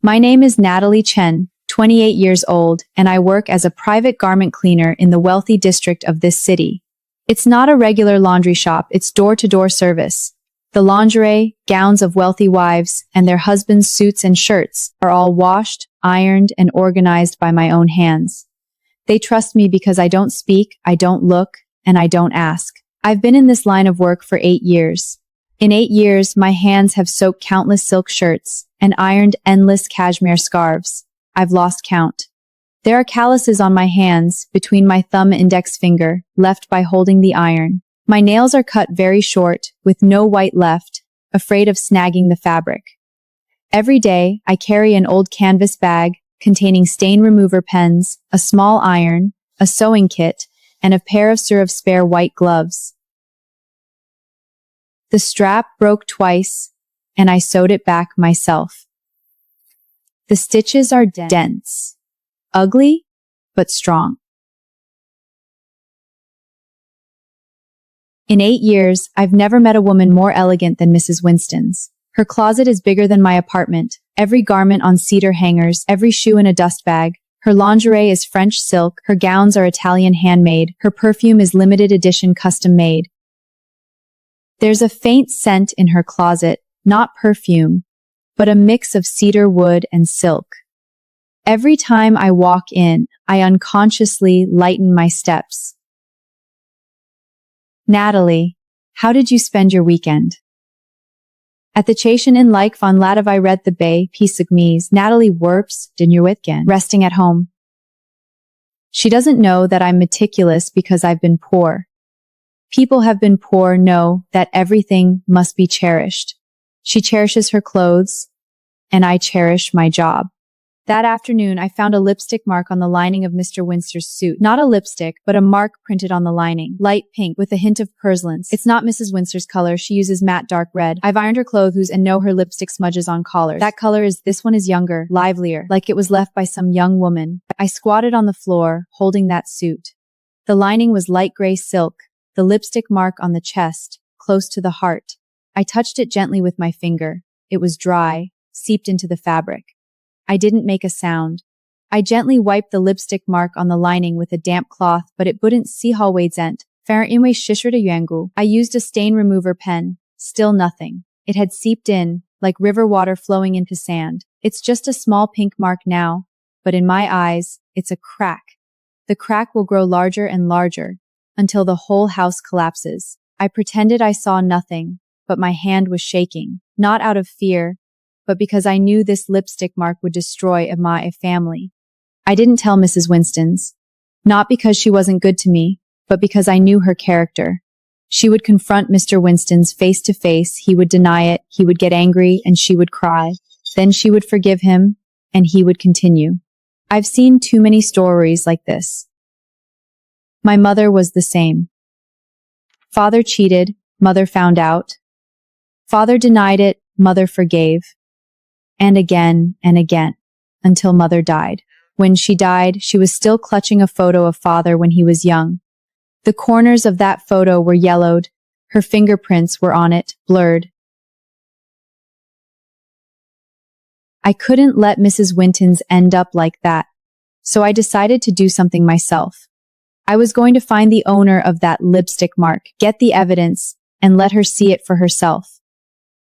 My name is Natalie Chen, 28 years old, and I work as a private garment cleaner in the wealthy district of this city. It's not a regular laundry shop, it's door-to-door service. The lingerie, gowns of wealthy wives, and their husbands' suits and shirts are all washed, ironed, and organized by my own hands. They trust me because I don't speak, I don't look, and I don't ask. I've been in this line of work for 8 years. In 8 years, my hands have soaked countless silk shirts and ironed endless cashmere scarves. I've lost count. There are calluses on my hands, between my thumb and index finger, left by holding the iron. My nails are cut very short, with no white left, afraid of snagging the fabric. Every day, I carry an old canvas bag containing stain remover pens, a small iron, a sewing kit, and a pair of spare white gloves. The strap broke twice, and I sewed it back myself. The stitches are dense, ugly, but strong. In 8 years, I've never met a woman more elegant than Mrs. Winston's. Her closet is bigger than my apartment, every garment on cedar hangers, every shoe in a dust bag. Her lingerie is French silk, her gowns are Italian handmade, her perfume is limited edition custom made. There's a faint scent in her closet, not perfume, but a mix of cedar wood and silk. Every time I walk in, I unconsciously lighten my steps. Natalie, how did you spend your weekend? At the station in like van laten wij red the bay, pisagmies, Natalie werps, din your weekend, resting at home. She doesn't know that I'm meticulous because I've been poor. People have been poor know that everything must be cherished. She cherishes her clothes, and I cherish my job. That afternoon, I found a lipstick mark on the lining of Mr. Winster's suit. Not a lipstick, but a mark printed on the lining. Light pink, with a hint of purslane. It's not Mrs. Winster's color. She uses matte dark red. I've ironed her clothes and know her lipstick smudges on collars. That color is, this one is younger, livelier, like it was left by some young woman. I squatted on the floor, holding that suit. The lining was light gray silk, the lipstick mark on the chest, close to the heart. I touched it gently with my finger. It was dry, seeped into the fabric. I didn't make a sound. I gently wiped the lipstick mark on the lining with a damp cloth, but it wouldn't see zent. I used a stain remover pen. Still nothing. It had seeped in, like river water flowing into sand. It's just a small pink mark now, but in my eyes, it's a crack. The crack will grow larger and larger, until the whole house collapses. I pretended I saw nothing, but my hand was shaking, not out of fear, but because I knew this lipstick mark would destroy my family. I didn't tell Mrs. Winston's. Not because she wasn't good to me, but because I knew her character. She would confront Mr. Winston's face to face, he would deny it, he would get angry, and she would cry. Then she would forgive him, and he would continue. I've seen too many stories like this. My mother was the same. Father cheated, mother found out. Father denied it, mother forgave. And again, until mother died. When she died, she was still clutching a photo of father when he was young. The corners of that photo were yellowed. Her fingerprints were on it, blurred. I couldn't let Mrs. Winton's end up like that, so I decided to do something myself. I was going to find the owner of that lipstick mark, get the evidence, and let her see it for herself.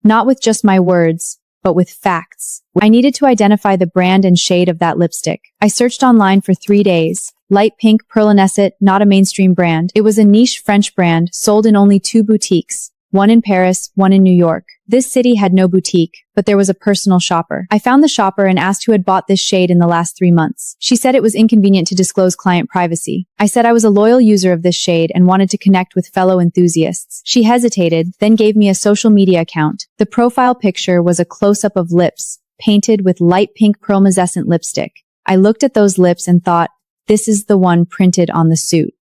Not with just my words, but with facts. I needed to identify the brand and shade of that lipstick. I searched online for 3 days. Light pink, pearlinescent, not a mainstream brand. It was a niche French brand, sold in only 2 boutiques. One in Paris, one in New York. This city had no boutique, but there was a personal shopper. I found the shopper and asked who had bought this shade in the last 3 months. She said it was inconvenient to disclose client privacy. I said I was a loyal user of this shade and wanted to connect with fellow enthusiasts. She hesitated, then gave me a social media account. The profile picture was a close-up of lips, painted with light pink pearlescent lipstick. I looked at those lips and thought, this is the one printed on the suit.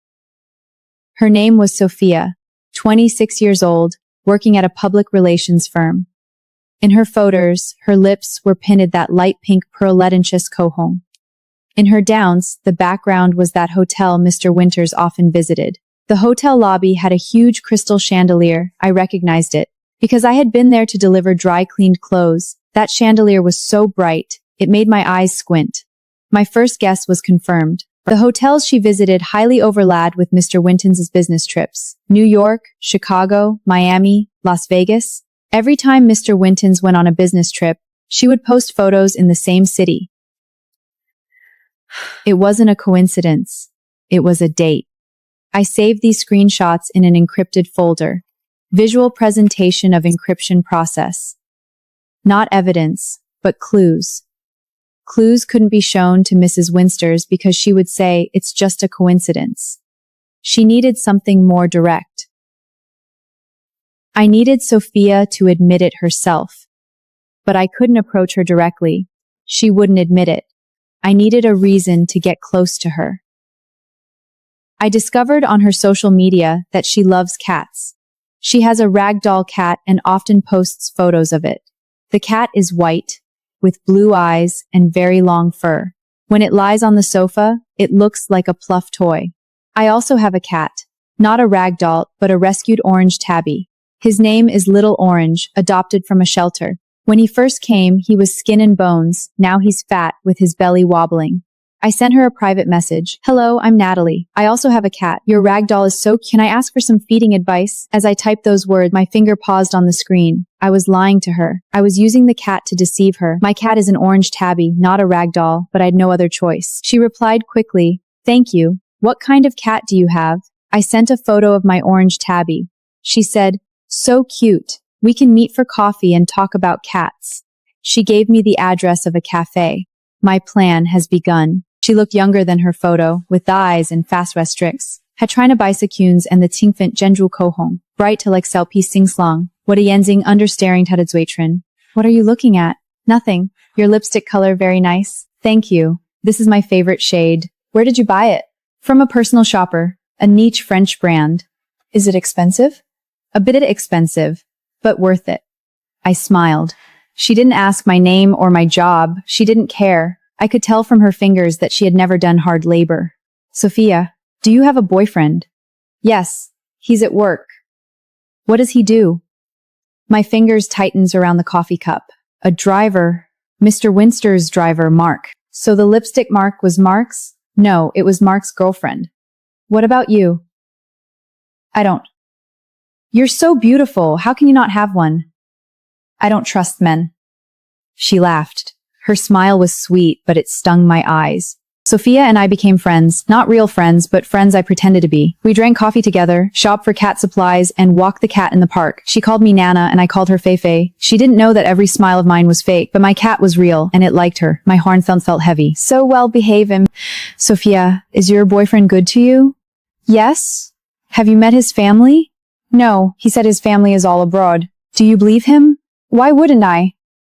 Her name was Sophia, 26 years old, working at a public relations firm. In her photos, her lips were painted that light pink pearlescent cohon. In her downs, the background was that hotel Mr. Winters often visited. The hotel lobby had a huge crystal chandelier. I recognized it. Because I had been there to deliver dry cleaned clothes, that chandelier was so bright, It made my eyes squint. My first guess was confirmed. The hotels she visited highly overlapped with Mr. Winton's business trips. New York, Chicago, Miami, Las Vegas. Every time Mr. Winton's went on a business trip, she would post photos in the same city. It wasn't a coincidence. It was a date. I saved these screenshots in an encrypted folder. Visual presentation of encryption process. Not evidence, but clues. Clues couldn't be shown to Mrs. Winsters because she would say it's just a coincidence. She needed something more direct. I needed Sophia to admit it herself. But I couldn't approach her directly. She wouldn't admit it. I needed a reason to get close to her. I discovered on her social media that she loves cats. She has a ragdoll cat and often posts photos of it. The cat is white, with blue eyes and very long fur. When it lies on the sofa, it looks like a fluff toy. I also have a cat, not a ragdoll, but a rescued orange tabby. His name is Little Orange, adopted from a shelter. When he first came, he was skin and bones. Now he's fat, with his belly wobbling. I sent her a private message. Hello, I'm Natalie. I also have a cat. Your ragdoll is so cute. Can I ask for some feeding advice? As I typed those words, my finger paused on the screen. I was lying to her. I was using the cat to deceive her. My cat is an orange tabby, not a ragdoll, but I had no other choice. She replied quickly, "Thank you. What kind of cat do you have?" I sent a photo of my orange tabby. She said, "So cute. We can meet for coffee and talk about cats." She gave me the address of a cafe. My plan has begun. She looked younger than her photo, with eyes and fast restricts. Hatrina bicycunes and the tingfint genjul kohong. Bright to like selpi singslong. What a yenzing understaring tadadzwaitrin. What are you looking at? Nothing. Your lipstick color very nice. Thank you. This is my favorite shade. Where did you buy it? From a personal shopper. A niche French brand. Is it expensive? A bit expensive, but worth it. I smiled. She didn't ask my name or my job. She didn't care. I could tell from her fingers that she had never done hard labor. Sophia, do you have a boyfriend? Yes, he's at work. What does he do? My fingers tightens around the coffee cup. A driver. Mr. Winster's driver, Mark. So the lipstick mark was Mark's? No, it was Mark's girlfriend. What about you? I don't. You're so beautiful. How can you not have one? I don't trust men. She laughed. Her smile was sweet, but it stung my eyes. Sophia and I became friends, not real friends, but friends I pretended to be. We drank coffee together, shopped for cat supplies, and walked the cat in the park. She called me Nana, and I called her Feifei. She didn't know that every smile of mine was fake, but my cat was real, and it liked her. My horn thumb felt heavy. So well behaved. Sophia, is your boyfriend good to you? Yes. Have you met his family? No, he said his family is all abroad. Do you believe him? Why wouldn't I?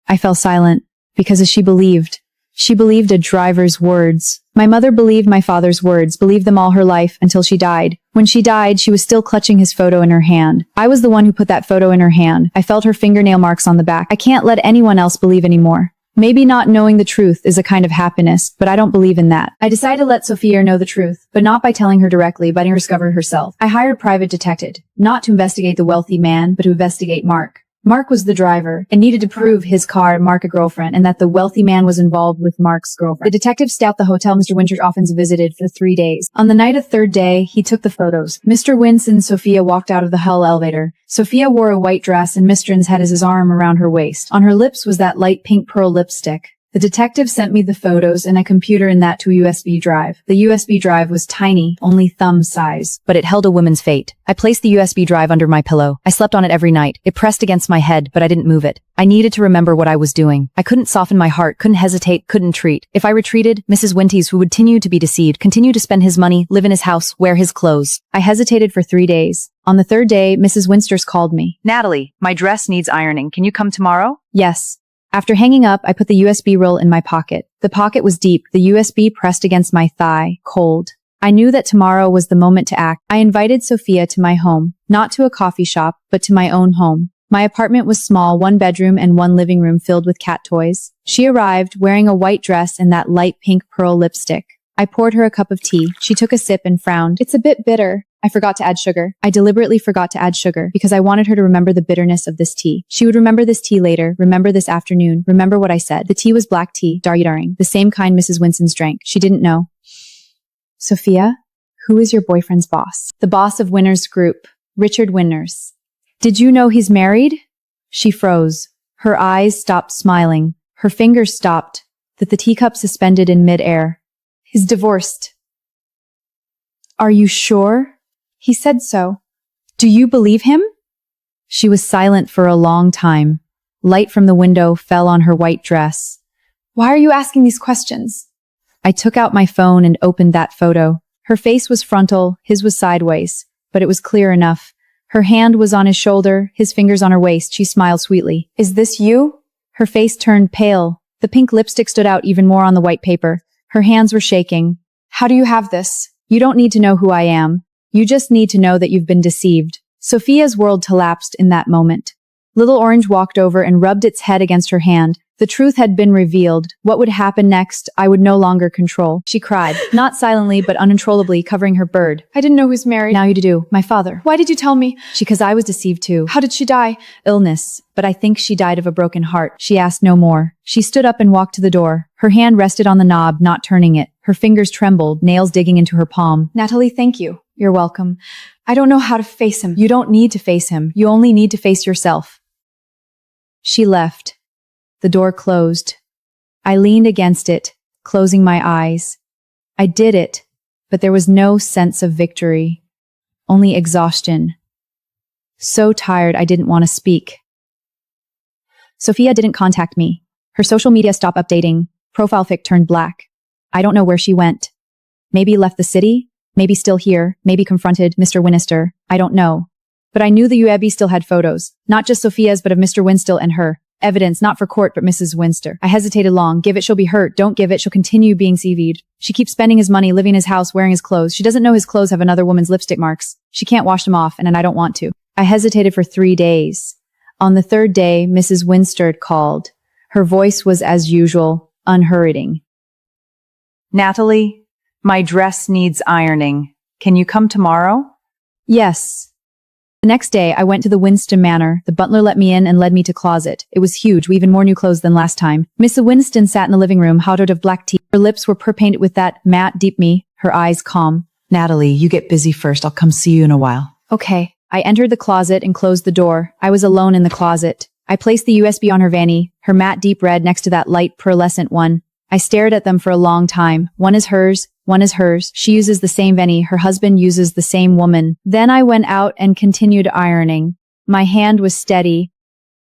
I fell silent. Because she believed. She believed a driver's words. My mother believed my father's words, believed them all her life, until she died. When she died, she was still clutching his photo in her hand. I was the one who put that photo in her hand. I felt her fingernail marks on the back. I can't let anyone else believe anymore. Maybe not knowing the truth is a kind of happiness, but I don't believe in that. I decided to let Sophia know the truth, but not by telling her directly, but to discover herself. I hired private detective, not to investigate the wealthy man, but to investigate Mark. Mark was the driver and needed to prove his car and Mark a girlfriend and that the wealthy man was involved with Mark's girlfriend. The detective stayed at the hotel Mr. Winters often visited for 3 days. On the night of third day, he took the photos. Mr. Wins and Sophia walked out of the hull elevator. Sophia wore a white dress and Mr. Wins had his arm around her waist. On her lips was that light pink pearl lipstick. The detective sent me the photos and a computer in that to a USB drive. The USB drive was tiny, only thumb size. But it held a woman's fate. I placed the USB drive under my pillow. I slept on it every night. It pressed against my head, but I didn't move it. I needed to remember what I was doing. I couldn't soften my heart, couldn't hesitate, couldn't treat. If I retreated, Mrs. Winties would continue to be deceived, continue to spend his money, live in his house, wear his clothes. I hesitated for 3 days. On the third day, Mrs. Winsters called me. Natalie, my dress needs ironing. Can you come tomorrow? Yes. After hanging up, I put the USB roll in my pocket. The pocket was deep, the USB pressed against my thigh, cold. I knew that tomorrow was the moment to act. I invited Sophia to my home, not to a coffee shop, but to my own home. My apartment was small, 1 bedroom and 1 living room filled with cat toys. She arrived wearing a white dress and that light pink pearl lipstick. I poured her a cup of tea. She took a sip and frowned. It's a bit bitter. I forgot to add sugar. I deliberately forgot to add sugar because I wanted her to remember the bitterness of this tea. She would remember this tea later, remember this afternoon, remember what I said. The tea was black tea, daring, the same kind Mrs. Winston's drank. She didn't know. Sophia, who is your boyfriend's boss? The boss of Winners Group, Richard Winners. Did you know he's married? She froze. Her eyes stopped smiling. Her fingers stopped, the teacup suspended in mid-air. He's divorced. Are you sure? He said so. Do you believe him? She was silent for a long time. Light from the window fell on her white dress. Why are you asking these questions? I took out my phone and opened that photo. Her face was frontal, his was sideways, but it was clear enough. Her hand was on his shoulder, his fingers on her waist. She smiled sweetly. Is this you? Her face turned pale. The pink lipstick stood out even more on the white paper. Her hands were shaking. How do you have this? You don't need to know who I am. You just need to know that you've been deceived. Sophia's world collapsed in that moment. Little Orange walked over and rubbed its head against her hand. The truth had been revealed. What would happen next, I would no longer control. She cried, not silently but uncontrollably, covering her bird. I didn't know he was married. Now you do. My father. Why did you tell me? Because I was deceived too. How did she die? Illness. But I think she died of a broken heart. She asked no more. She stood up and walked to the door. Her hand rested on the knob, not turning it. Her fingers trembled, nails digging into her palm. Natalie, thank you. You're welcome. I don't know how to face him. You don't need to face him. You only need to face yourself. She left. The door closed. I leaned against it, closing my eyes. I did it, but there was no sense of victory, only exhaustion. So tired I didn't want to speak. Sophia didn't contact me. Her social media stopped updating. Profile pic turned black. I don't know where she went. Maybe left the city, maybe still here, maybe confronted Mr. Winnister. I don't know. But I knew the UAB still had photos, not just Sophia's but of Mr. Winstill and her. Evidence, not for court, but Mrs. Winster. I hesitated long. Give it, she'll be hurt. Don't give it, she'll continue being CV'd. She keeps spending his money, living in his house, wearing his clothes. She doesn't know his clothes have another woman's lipstick marks. She can't wash them off, and I don't want to. I hesitated for 3 days. On the 3rd day, Mrs. Winster called. Her voice was as usual, unhurrying. Natalie, my dress needs ironing. Can you come tomorrow? Yes. The next day, I went to the Winston Manor. The butler let me in and led me to closet. It was huge, with even more new clothes than last time. Mrs. Winston sat in the living room, hot out of black tea. Her lips were painted with that matte deep me, her eyes calm. Natalie, you get busy first. I'll come see you in a while. Okay. I entered the closet and closed the door. I was alone in the closet. I placed the USB on her vanny, her matte deep red next to that light pearlescent one. I stared at them for a long time. One is hers, one is hers. She uses the same vanny, her husband uses the same woman. Then I went out and continued ironing. My hand was steady,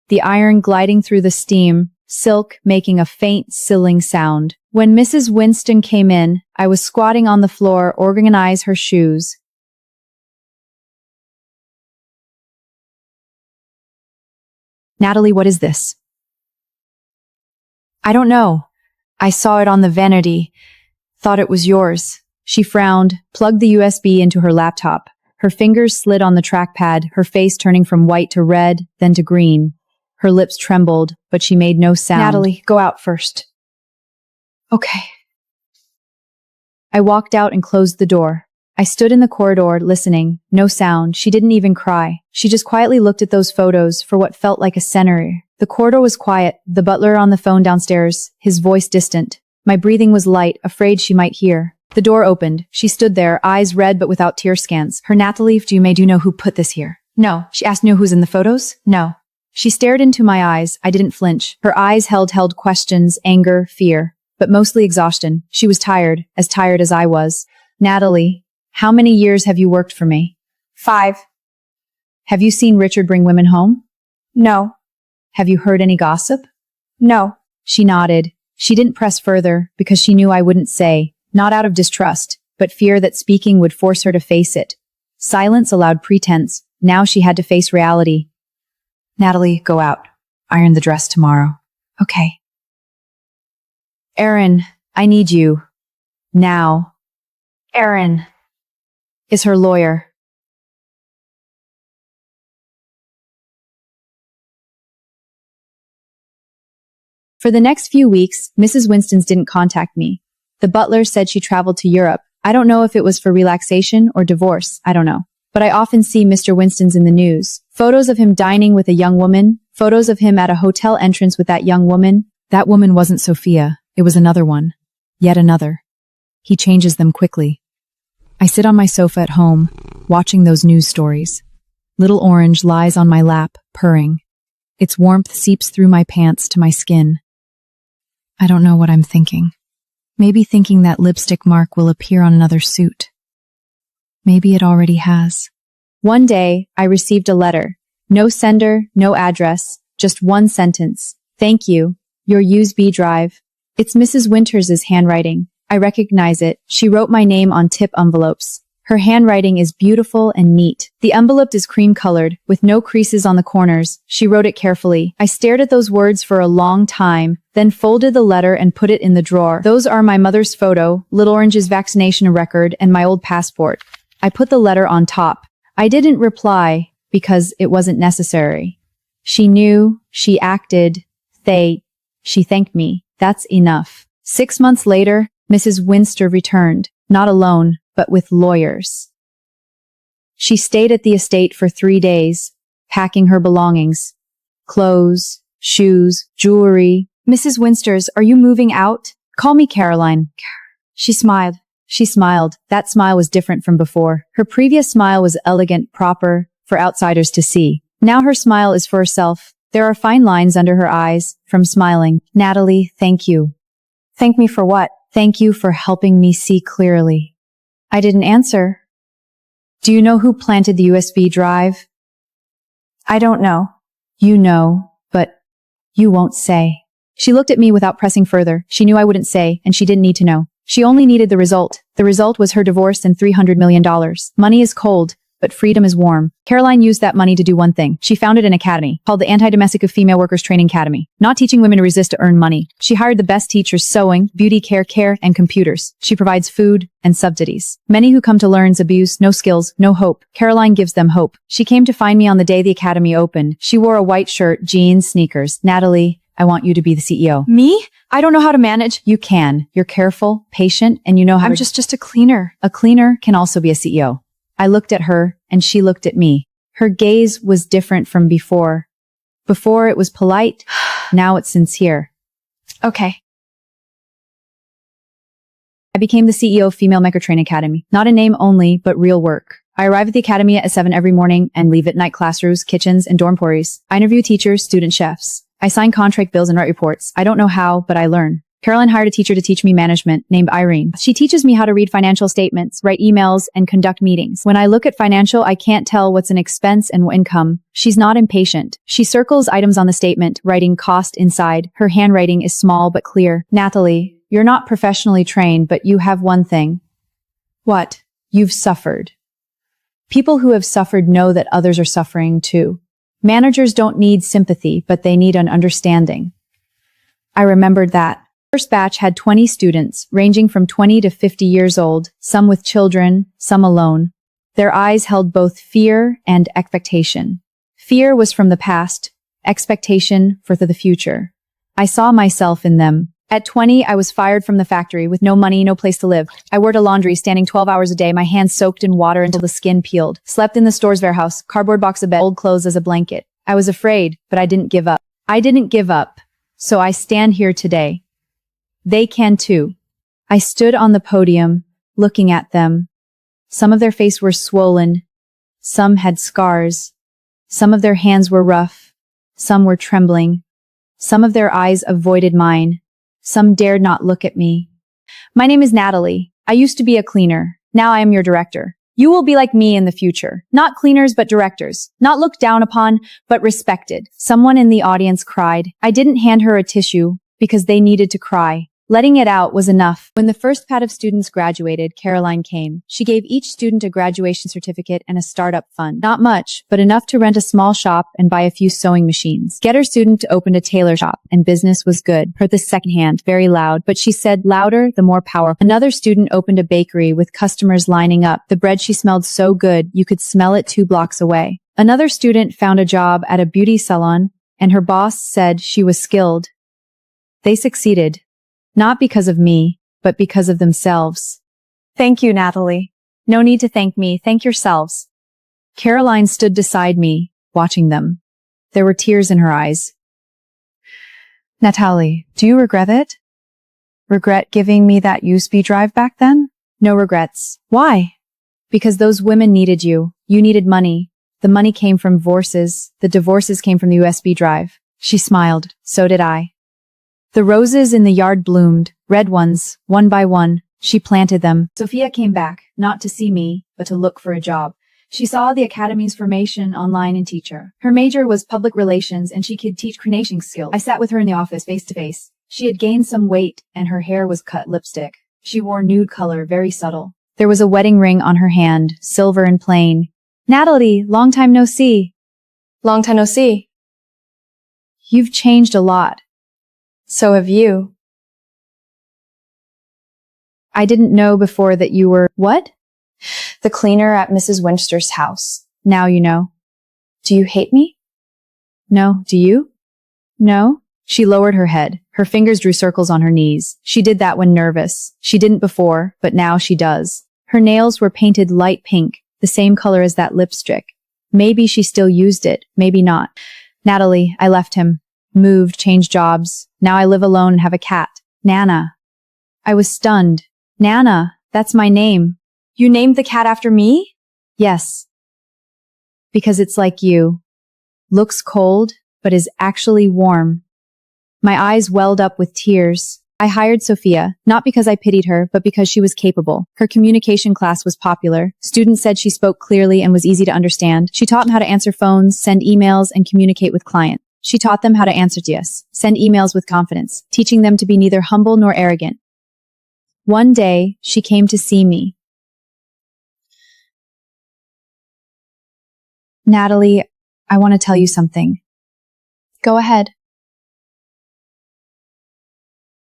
the iron gliding through the steam, silk making a faint sizzling sound. When Mrs. Winston came in, I was squatting on the floor, organizing her shoes. Natalie, what is this? I don't know. I saw it on the vanity. Thought it was yours. She frowned, plugged the USB into her laptop. Her fingers slid on the trackpad, her face turning from white to red, then to green. Her lips trembled, but she made no sound. Natalie, go out first. Okay. I walked out and closed the door. I stood in the corridor, listening. No sound. She didn't even cry. She just quietly looked at those photos for what felt like a century. The corridor was quiet, the butler on the phone downstairs, his voice distant. My breathing was light, afraid she might hear. The door opened. She stood there, eyes red but without tear scans. Her Natalie, do you know who put this here? No. She asked me who's in the photos? No. She stared into my eyes. I didn't flinch. Her eyes held questions, anger, fear, but mostly exhaustion. She was tired as I was. Natalie, how many years have you worked for me? 5. Have you seen Richard bring women home? No. Have you heard any gossip? No. She nodded. She didn't press further because she knew I wouldn't say, not out of distrust, but fear that speaking would force her to face it. Silence allowed pretense. Now she had to face reality. Natalie, go out. Iron the dress tomorrow. Okay. Aaron, I need you. Now. Aaron is her lawyer. For the next few weeks, Mrs. Winstons didn't contact me. The butler said she traveled to Europe. I don't know if it was for relaxation or divorce. I don't know. But I often see Mr. Winston's in the news. Photos of him dining with a young woman. Photos of him at a hotel entrance with that young woman. That woman wasn't Sophia. It was another one. Yet another. He changes them quickly. I sit on my sofa at home, watching those news stories. Little Orange lies on my lap, purring. Its warmth seeps through my pants to my skin. I don't know what I'm thinking. Maybe thinking that lipstick mark will appear on another suit. Maybe it already has. One day, I received a letter. No sender, no address, just one sentence. Thank you. Your USB drive. It's Mrs. Winters' handwriting. I recognize it. She wrote my name on tip envelopes. Her handwriting is beautiful and neat. The envelope is cream-colored, with no creases on the corners. She wrote it carefully. I stared at those words for a long time, then folded the letter and put it in the drawer. Those are my mother's photo, Little Orange's vaccination record, and my old passport. I put the letter on top. I didn't reply because it wasn't necessary. She knew, she acted, she thanked me. That's enough. 6 months later, Mrs. Winster returned, not alone, but with lawyers. She stayed at the estate for 3 days, packing her belongings. Clothes, shoes, jewelry. Mrs. Winsters, are you moving out? Call me Caroline. She smiled. She smiled. That smile was different from before. Her previous smile was elegant, proper, for outsiders to see. Now her smile is for herself. There are fine lines under her eyes, from smiling. Natalie, thank you. Thank me for what? Thank you for helping me see clearly. I didn't answer. Do you know who planted the USB drive? I don't know. You know, but you won't say. She looked at me without pressing further. She knew I wouldn't say, and she didn't need to know. She only needed the result. The result was her divorce and $300 million. Money is cold, but freedom is warm. Caroline used that money to do one thing. She founded an academy called the Anti-Domestic of Female Workers Training Academy, not teaching women to resist to earn money. She hired the best teachers sewing, beauty care, and computers. She provides food and subsidies. Many who come to learn's abuse, no skills, no hope. Caroline gives them hope. She came to find me on the day the academy opened. She wore a white shirt, jeans, sneakers. Natalie, I want you to be the CEO. Me? I don't know how to manage. You can. You're careful, patient, and you know how I'm to... just a cleaner. A cleaner can also be a CEO. I looked at her, and she looked at me. Her gaze was different from before. Before it was polite, now it's sincere. Okay. I became the CEO of Female Maker Training Academy. Not a name only, but real work. I arrive at the academy at 7 every morning and leave at night classrooms, kitchens, and dormitories. I interview teachers, student chefs. I sign contract bills and write reports. I don't know how, but I learn. Caroline hired a teacher to teach me management named Irene. She teaches me how to read financial statements, write emails, and conduct meetings. When I look at financial, I can't tell what's an expense and income. She's not impatient. She circles items on the statement, writing cost inside. Her handwriting is small but clear. Natalie, you're not professionally trained, but you have one thing. What? You've suffered. People who have suffered know that others are suffering too. Managers don't need sympathy, but they need an understanding. I remembered that. First batch had 20 students, ranging from 20 to 50 years old, some with children, some alone. Their eyes held both fear and expectation. Fear was from the past, expectation for the future. I saw myself in them. At 20, I was fired from the factory with no money, no place to live. I worked a laundry, standing 12 hours a day, my hands soaked in water until the skin peeled. Slept in the store's warehouse, cardboard box of bed, old clothes as a blanket. I was afraid, but I didn't give up. I didn't give up, so I stand here today. They can too. I stood on the podium, looking at them. Some of their faces were swollen. Some had scars. Some of their hands were rough. Some were trembling. Some of their eyes avoided mine. Some dared not look at me. My name is Natalie. I used to be a cleaner. Now I am your director. You will be like me in the future. Not cleaners, but directors. Not looked down upon, but respected. Someone in the audience cried. I didn't hand her a tissue because they needed to cry. Letting it out was enough. When the first pat of students graduated, Caroline came. She gave each student a graduation certificate and a startup fund. Not much, but enough to rent a small shop and buy a few sewing machines. Get her student opened a tailor shop, and business was good. Heard the secondhand, very loud, but she said louder, the more powerful. Another student opened a bakery with customers lining up. The bread she smelled so good, you could smell it 2 blocks away. Another student found a job at a beauty salon, and her boss said she was skilled. They succeeded. Not because of me, but because of themselves. Thank you, Natalie. No need to thank me. Thank yourselves. Caroline stood beside me, watching them. There were tears in her eyes. Natalie, do you regret it? Regret giving me that USB drive back then? No regrets. Why? Because those women needed you. You needed money. The money came from divorces. The divorces came from the USB drive. She smiled. So did I. The roses in the yard bloomed, red ones, one by one. She planted them. Sophia came back, not to see me, but to look for a job. She saw the academy's formation online and teacher. Her major was public relations and she could teach coordination skills. I sat with her in the office face to face. She had gained some weight and her hair was cut lipstick. She wore nude color, very subtle. There was a wedding ring on her hand, silver and plain. Natalie, long time no see. Long time no see. You've changed a lot. So have you. I didn't know before that you were, what? The cleaner at Mrs. Winchester's house. Now you know. Do you hate me? No, do you? No? She lowered her head. Her fingers drew circles on her knees. She did that when nervous. She didn't before, but now she does. Her nails were painted light pink, the same color as that lipstick. Maybe she still used it, maybe not. Natalie, I left him. Moved, changed jobs. Now I live alone and have a cat. Nana. I was stunned. Nana, that's my name. You named the cat after me? Yes. Because it's like you. Looks cold, but is actually warm. My eyes welled up with tears. I hired Sophia, not because I pitied her, but because she was capable. Her communication class was popular. Students said she spoke clearly and was easy to understand. She taught them how to answer phones, send emails, and communicate with clients. She taught them how to answer yes, send emails with confidence, teaching them to be neither humble nor arrogant. One day, she came to see me. Natalie, I want to tell you something. Go ahead.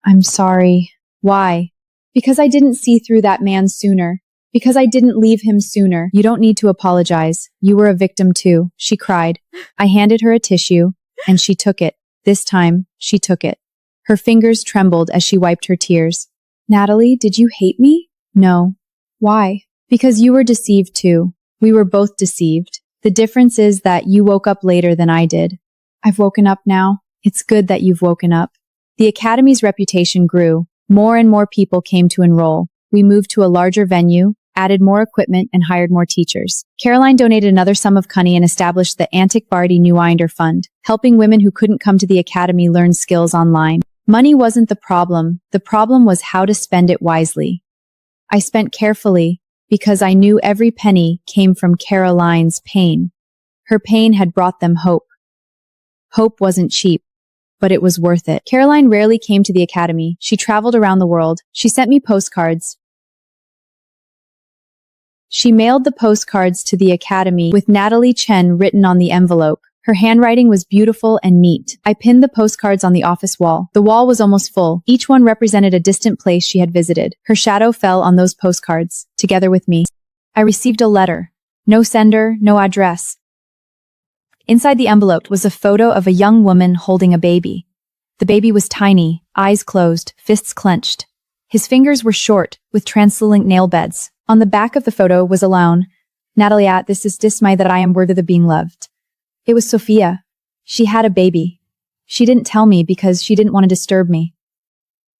I'm sorry. Why? Because I didn't see through that man sooner. Because I didn't leave him sooner. You don't need to apologize. You were a victim too, she cried. I handed her a tissue, and she took it. This time, she took it. Her fingers trembled as she wiped her tears. Natalie, did you hate me? No. Why? Because you were deceived too. We were both deceived. The difference is that you woke up later than I did. I've woken up now. It's good that you've woken up. The Academy's reputation grew. More and more people came to enroll. We moved to a larger venue, added more equipment, and hired more teachers. Caroline donated another sum of money and established the Antic Barty Neuwinder Fund, helping women who couldn't come to the Academy learn skills online. Money wasn't the problem. The problem was how to spend it wisely. I spent carefully, because I knew every penny came from Caroline's pain. Her pain had brought them hope. Hope wasn't cheap, but it was worth it. Caroline rarely came to the Academy. She traveled around the world. She sent me postcards. She mailed the postcards to the Academy with Natalie Chen written on the envelope. Her handwriting was beautiful and neat. I pinned the postcards on the office wall. The wall was almost full. Each one represented a distant place she had visited. Her shadow fell on those postcards, together with me. I received a letter. No sender, no address. Inside the envelope was a photo of a young woman holding a baby. The baby was tiny, eyes closed, fists clenched. His fingers were short, with translucent nail beds. On the back of the photo was a line, Natalia, this is dismay that I am worthy of being loved. It was Sophia. She had a baby. She didn't tell me because she didn't want to disturb me.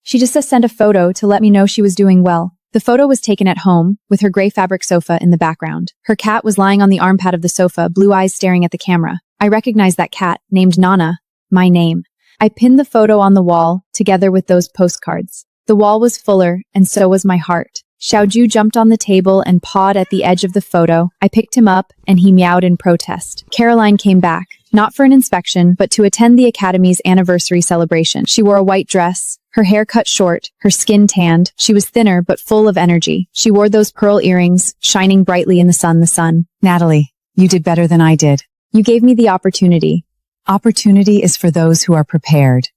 She just sent a photo to let me know she was doing well. The photo was taken at home, with her gray fabric sofa in the background. Her cat was lying on the armpad of the sofa, blue eyes staring at the camera. I recognized that cat, named Nana, my name. I pinned the photo on the wall, together with those postcards. The wall was fuller, and so was my heart. Xiaoju jumped on the table and pawed at the edge of the photo. I picked him up, and he meowed in protest. Caroline came back, not for an inspection, but to attend the Academy's anniversary celebration. She wore a white dress, her hair cut short, her skin tanned. She was thinner, but full of energy. She wore those pearl earrings, shining brightly in the sun. Natalie, you did better than I did. You gave me the opportunity. Opportunity is for those who are prepared.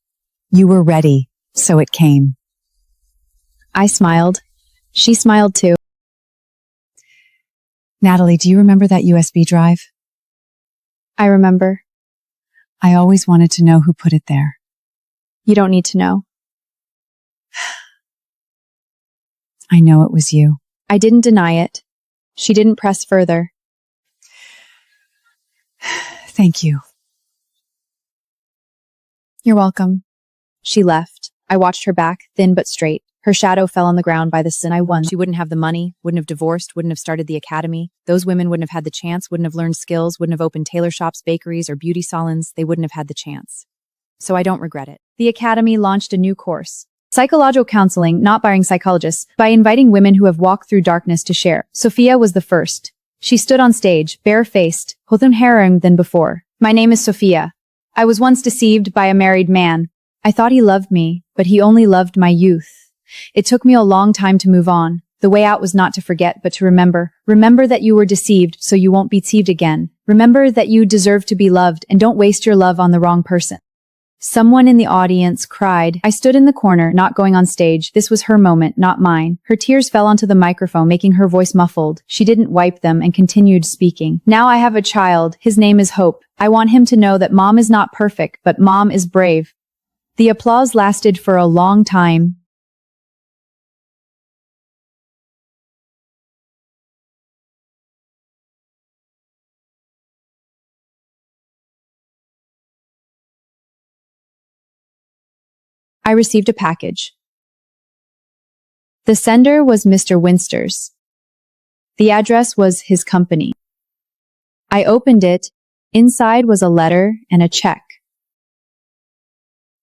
You were ready, so it came. I smiled. She smiled too. Natalie, do you remember that USB drive? I remember. I always wanted to know who put it there. You don't need to know. I know it was you. I didn't deny it. She didn't press further. Thank you. You're welcome. She left. I watched her back, thin but straight. Her shadow fell on the ground by the sin I won. She wouldn't have the money, wouldn't have divorced, wouldn't have started the academy. Those women wouldn't have had the chance, wouldn't have learned skills, wouldn't have opened tailor shops, bakeries, or beauty salons. They wouldn't have had the chance. So I don't regret it. The academy launched a new course. Psychological counseling, not by psychologists, by inviting women who have walked through darkness to share. Sophia was the first. She stood on stage, bare-faced, hothun harem than before. My name is Sophia. I was once deceived by a married man. I thought he loved me, but he only loved my youth. It took me a long time to move on. The way out was not to forget, but to remember. Remember that you were deceived, so you won't be deceived again. Remember that you deserve to be loved, and don't waste your love on the wrong person. Someone in the audience cried. I stood in the corner, not going on stage. This was her moment, not mine. Her tears fell onto the microphone, making her voice muffled. She didn't wipe them and continued speaking. Now I have a child. His name is Hope. I want him to know that mom is not perfect, but mom is brave. The applause lasted for a long time. I received a package. The sender was Mr. Winster's. The address was his company. I opened it. Inside was a letter and a check.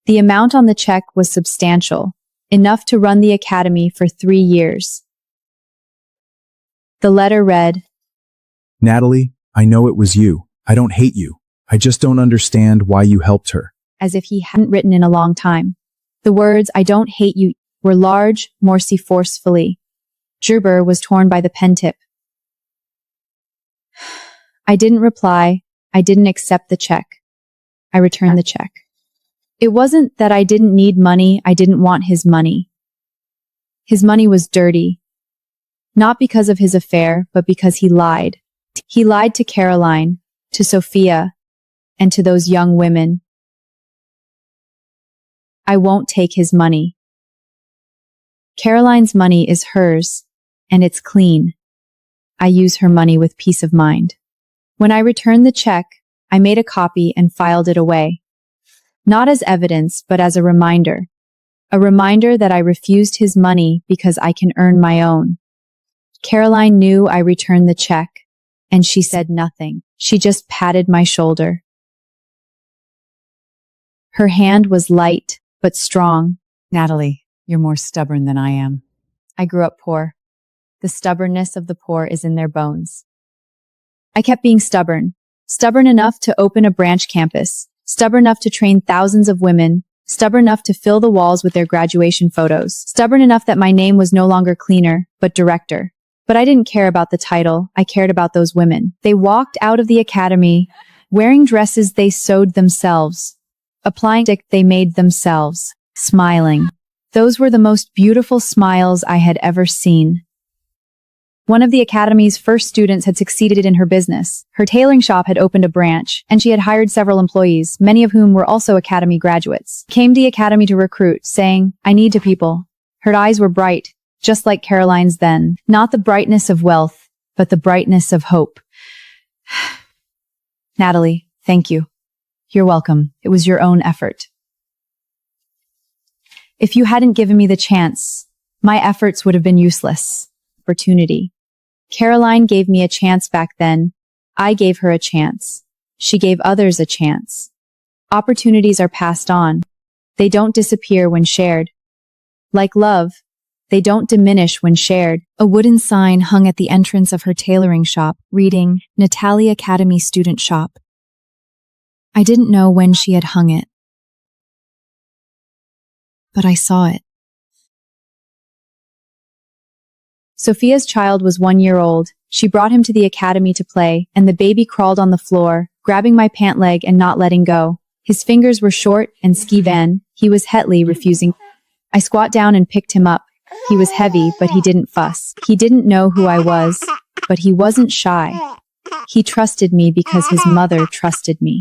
The amount on the check was substantial, enough to run the academy for 3 years. The letter read, Natalie, I know it was you. I don't hate you. I just don't understand why you helped her. as if he hadn't written in a long time. The words, I don't hate you, were large, Morsi forcefully. Gerber was torn by the pen tip. I didn't reply. I didn't accept the check. I returned the check. It wasn't that I didn't need money. I didn't want his money. His money was dirty. Not because of his affair, but because he lied. He lied to Caroline, to Sophia, and to those young women. I won't take his money. Caroline's money is hers, and it's clean. I use her money with peace of mind. When I returned the check, I made a copy and filed it away. Not as evidence, but as a reminder. A reminder that I refused his money because I can earn my own. Caroline knew I returned the check, and she said nothing. She just patted my shoulder. Her hand was light, but strong. Natalie, you're more stubborn than I am. I grew up poor. The stubbornness of the poor is in their bones. I kept being stubborn. Stubborn enough to open a branch campus. Stubborn enough to train thousands of women. Stubborn enough to fill the walls with their graduation photos. Stubborn enough that my name was no longer cleaner, but director. But I didn't care about the title. I cared about those women. They walked out of the academy, wearing dresses they sewed themselves, applying stick they made themselves, smiling. Those were the most beautiful smiles I had ever seen. One of the academy's first students had succeeded in her business. Her tailoring shop had opened a branch, and she had hired several employees, many of whom were also academy graduates. Came to the academy to recruit, saying, I need to people. Her eyes were bright, just like Caroline's then. Not the brightness of wealth, but the brightness of hope. Natalie, thank you. You're welcome. It was your own effort. If you hadn't given me the chance, my efforts would have been useless. Opportunity. Caroline gave me a chance back then. I gave her a chance. She gave others a chance. Opportunities are passed on. They don't disappear when shared. Like love, they don't diminish when shared. A wooden sign hung at the entrance of her tailoring shop, reading, Natalie Academy Student Shop. I didn't know when she had hung it, but I saw it. Sophia's child was 1 year old. She brought him to the academy to play, and the baby crawled on the floor, grabbing my pant leg and not letting go. His fingers were short and ski-van. He was Hetley, refusing. I squat down and picked him up. He was heavy, but he didn't fuss. He didn't know who I was, but he wasn't shy. He trusted me because his mother trusted me.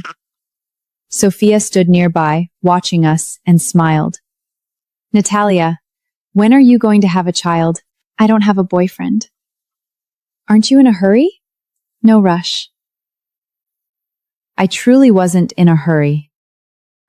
Sophia stood nearby, watching us, and smiled. Natalia, when are you going to have a child? I don't have a boyfriend. Aren't you in a hurry? No rush. I truly wasn't in a hurry.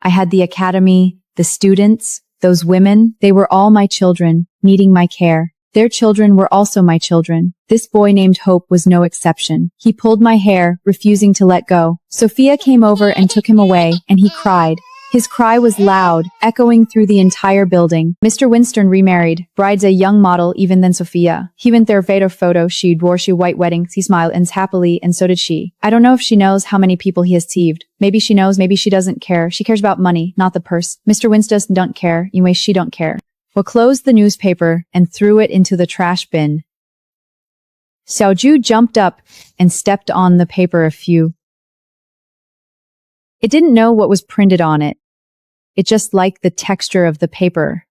I had the academy, the students, those women, they were all my children, needing my care. Their children were also my children. This boy named Hope was no exception. He pulled my hair, refusing to let go. Sophia came over and took him away, and he cried. His cry was loud, echoing through the entire building. Mr. Winston remarried. Bride's a young model even than Sophia. He went their photo. She wore she white weddings. He smiled and happily, and so did she. I don't know if she knows how many people he has deceived. Maybe she knows, maybe she doesn't care. She cares about money, not the purse. Mr. Winston don't care. Anyway, she don't care. Well, closed the newspaper and threw it into the trash bin. Xiaoju jumped up and stepped on the paper a few. It didn't know what was printed on it. It just liked the texture of the paper.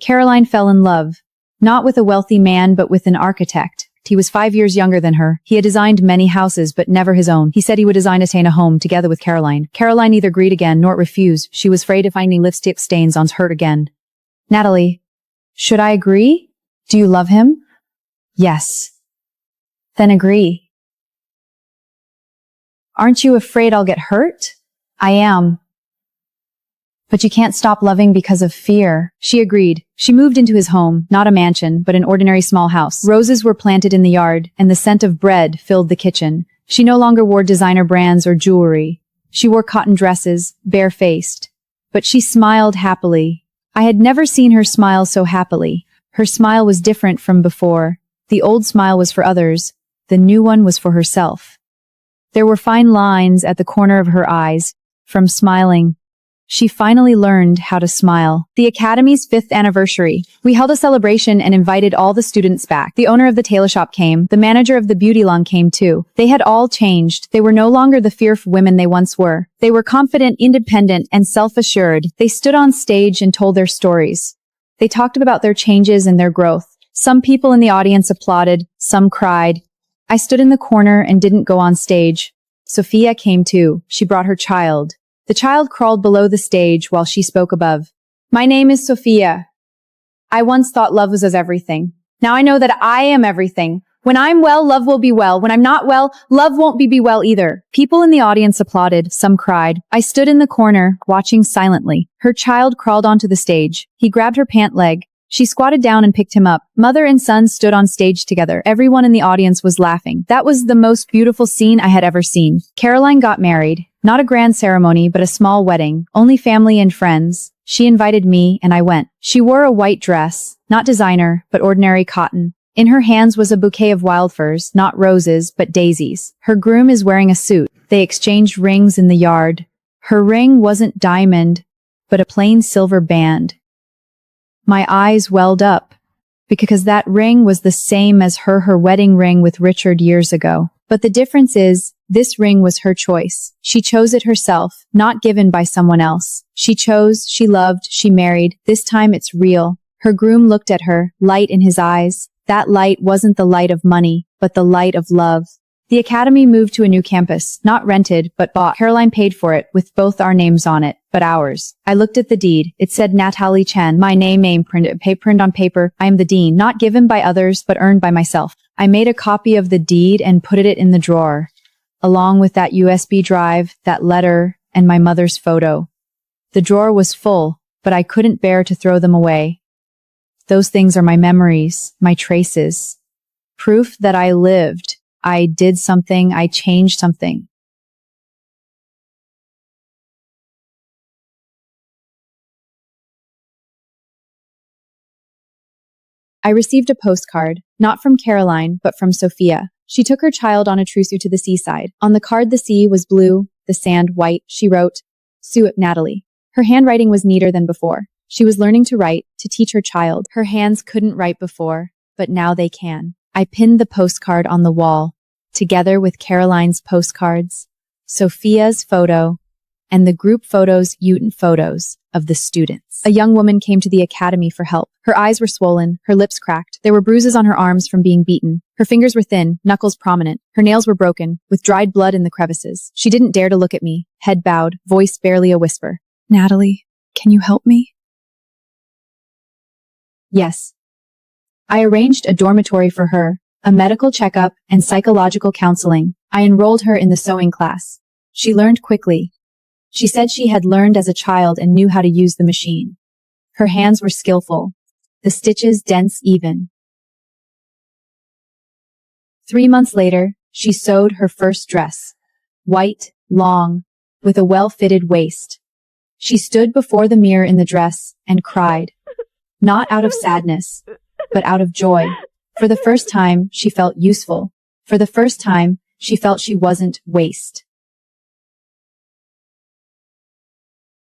Caroline fell in love, not with a wealthy man, but with an architect. He was 5 years younger than her. He had designed many houses, but never his own. He said he would design a home together with Caroline. Caroline neither agreed again nor refused. She was afraid of finding lipstick stains on her again. Natalie, should I agree? Do you love him? Yes. Then agree. Aren't you afraid I'll get hurt? I am. But you can't stop loving because of fear. She agreed. She moved into his home, not a mansion, but an ordinary small house. Roses were planted in the yard, and the scent of bread filled the kitchen. She no longer wore designer brands or jewelry. She wore cotton dresses, bare-faced. But she smiled happily. I had never seen her smile so happily. Her smile was different from before. The old smile was for others. The new one was for herself. There were fine lines at the corner of her eyes, from smiling. She finally learned how to smile. The Academy's 5th anniversary. We held a celebration and invited all the students back. The owner of the tailor shop came. The manager of the beauty salon came too. They had all changed. They were no longer the fearful women they once were. They were confident, independent, and self-assured. They stood on stage and told their stories. They talked about their changes and their growth. Some people in the audience applauded. Some cried. I stood in the corner and didn't go on stage. Sophia came too. She brought her child. The child crawled below the stage while she spoke above. My name is Sophia. I once thought love was everything. Now I know that I am everything. When I'm well, love will be well. When I'm not well, love won't be well either. People in the audience applauded. Some cried. I stood in the corner, watching silently. Her child crawled onto the stage. He grabbed her pant leg. She squatted down and picked him up. Mother and son stood on stage together. Everyone in the audience was laughing. That was the most beautiful scene I had ever seen. Caroline got married. Not a grand ceremony, but a small wedding. Only family and friends. She invited me, and I went. She wore a white dress, not designer, but ordinary cotton. In her hands was a bouquet of wildflowers, not roses, but daisies. Her groom is wearing a suit. They exchanged rings in the yard. Her ring wasn't diamond, but a plain silver band. My eyes welled up, because that ring was the same as her wedding ring with Richard years ago. But the difference is, this ring was her choice. She chose it herself, not given by someone else. She chose, she loved, she married. This time it's real. Her groom looked at her, light in his eyes. That light wasn't the light of money, but the light of love. The academy moved to a new campus, not rented, but bought. Caroline paid for it, with both our names on it, but ours. I looked at the deed. It said Natalie Chen, my name printed on paper. I am the dean, not given by others, but earned by myself. I made a copy of the deed and put it in the drawer, along with that USB drive, that letter, and my mother's photo. The drawer was full, but I couldn't bear to throw them away. Those things are my memories, my traces. Proof that I lived. I did something, I changed something. I received a postcard, not from Caroline, but from Sophia. She took her child on a trousseau to the seaside. On the card, the sea was blue, the sand white. She wrote, Sue Natalie. Her handwriting was neater than before. She was learning to write, to teach her child. Her hands couldn't write before, but now they can. I pinned the postcard on the wall, together with Caroline's postcards, Sophia's photo, and the group photos of the students. A young woman came to the academy for help. Her eyes were swollen, her lips cracked. There were bruises on her arms from being beaten. Her fingers were thin, knuckles prominent. Her nails were broken, with dried blood in the crevices. She didn't dare to look at me, head bowed, voice barely a whisper. Natalie, can you help me? Yes. I arranged a dormitory for her, a medical checkup, and psychological counseling. I enrolled her in the sewing class. She learned quickly. She said she had learned as a child and knew how to use the machine. Her hands were skillful. The stitches dense even. 3 months later, she sewed her first dress. White, long, with a well-fitted waist. She stood before the mirror in the dress and cried. Not out of sadness, but out of joy. For the first time, she felt useful. For the first time, she felt she wasn't waste.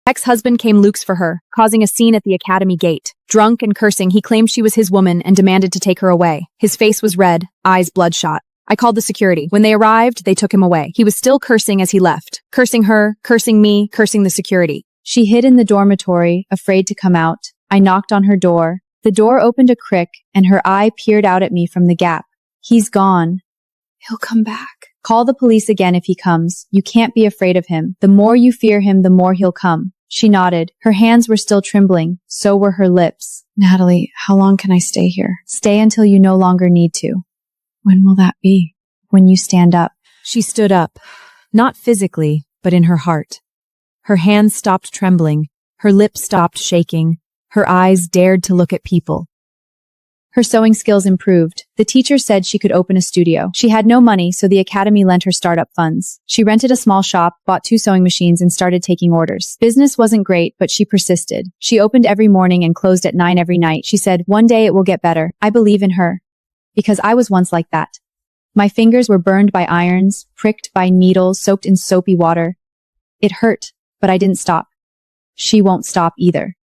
Ex-husband came Luke's for her, causing a scene at the academy gate. Drunk and cursing, he claimed she was his woman and demanded to take her away. His face was red, eyes bloodshot. I called the security. When they arrived, they took him away. He was still cursing as he left. Cursing her, cursing me, cursing the security. She hid in the dormitory, afraid to come out. I knocked on her door. The door opened a crick, and her eye peered out at me from the gap. He's gone. He'll come back. Call the police again if he comes. You can't be afraid of him. The more you fear him, the more he'll come. She nodded. Her hands were still trembling. So were her lips. Natalie, how long can I stay here? Stay until you no longer need to. When will that be? When you stand up. She stood up, not physically, but in her heart. Her hands stopped trembling. Her lips stopped shaking. Her eyes dared to look at people. Her sewing skills improved. The teacher said she could open a studio. She had no money, so the academy lent her startup funds. She rented a small shop, bought 2 sewing machines, and started taking orders. Business wasn't great, but she persisted. She opened every morning and closed at 9 every night. She said, "One day it will get better." I believe in her. Because I was once like that. My fingers were burned by irons, pricked by needles, soaked in soapy water. It hurt, but I didn't stop. She won't stop either.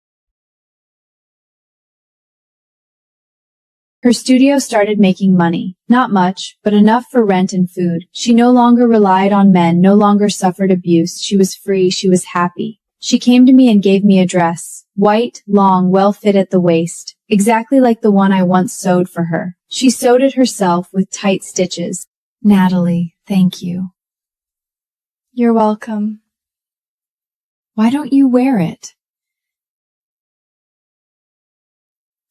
Her studio started making money. Not much, but enough for rent and food. She no longer relied on men, no longer suffered abuse. She was free, she was happy. She came to me and gave me a dress. White, long, well fit at the waist. Exactly like the one I once sewed for her. She sewed it herself with tight stitches. Natalie, thank you. You're welcome. Why don't you wear it?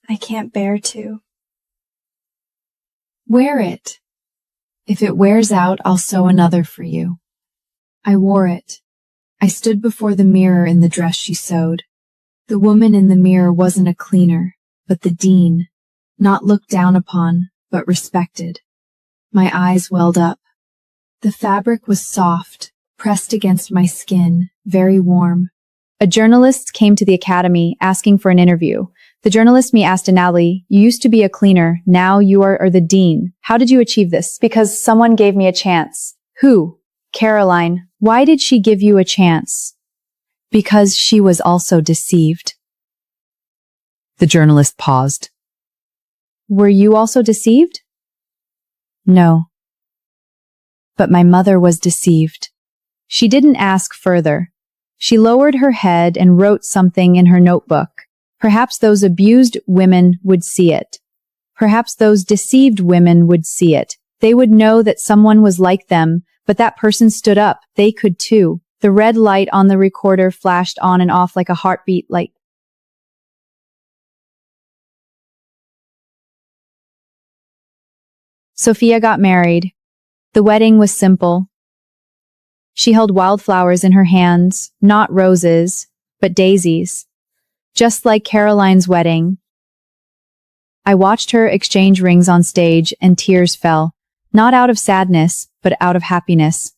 I can't bear to. Wear it. If it wears out, I'll sew another for you. I wore it. I stood before the mirror in the dress she sewed. The woman in the mirror wasn't a cleaner, but the dean. Not looked down upon, but respected. My eyes welled up. The fabric was soft, pressed against my skin, very warm. A journalist came to the academy asking for an interview. The journalist me asked, Natalie, you used to be a cleaner, now you are the dean. How did you achieve this? Because someone gave me a chance. Who? Caroline. Why did she give you a chance? Because she was also deceived. The journalist paused. Were you also deceived? No. But my mother was deceived. She didn't ask further. She lowered her head and wrote something in her notebook. Perhaps those abused women would see it. Perhaps those deceived women would see it. They would know that someone was like them, but that person stood up. They could too. The red light on the recorder flashed on and off like a heartbeat light. Sophia got married. The wedding was simple. She held wildflowers in her hands, not roses, but daisies. Just like Caroline's wedding. I watched her exchange rings on stage and tears fell, not out of sadness, but out of happiness.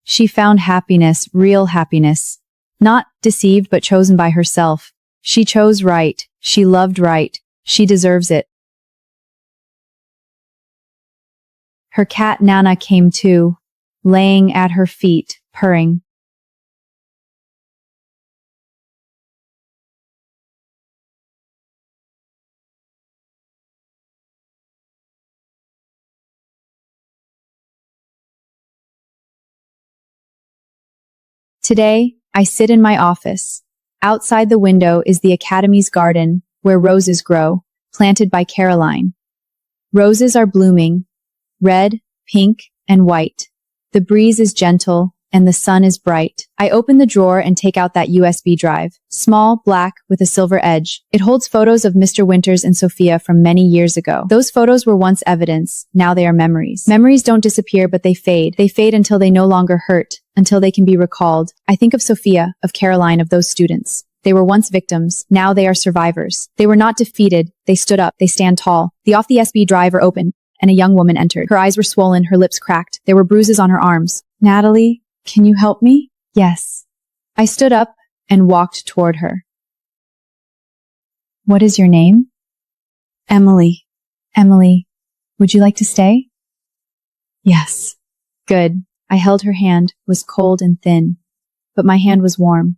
She found happiness, real happiness. Not deceived but chosen by herself. She chose right. She loved right. She deserves it. Her cat Nana came too, laying at her feet, purring. Today, I sit in my office. Outside the window is the Academy's garden, where roses grow, planted by Caroline. Roses are blooming, red, pink, and white. The breeze is gentle, and the sun is bright. I open the drawer and take out that USB drive. Small, black, with a silver edge. It holds photos of Mr. Winters and Sophia from many years ago. Those photos were once evidence. Now they are memories. Memories don't disappear, but they fade. They fade until they no longer hurt, until they can be recalled. I think of Sophia, of Caroline, of those students. They were once victims. Now they are survivors. They were not defeated. They stood up. They stand tall. The off the SB drive are open, and a young woman entered. Her eyes were swollen, her lips cracked. There were bruises on her arms. Natalie, can you help me? Yes. I stood up and walked toward her. What is your name? Emily. Emily, would you like to stay? Yes. Good. I held her hand, was cold and thin, but my hand was warm.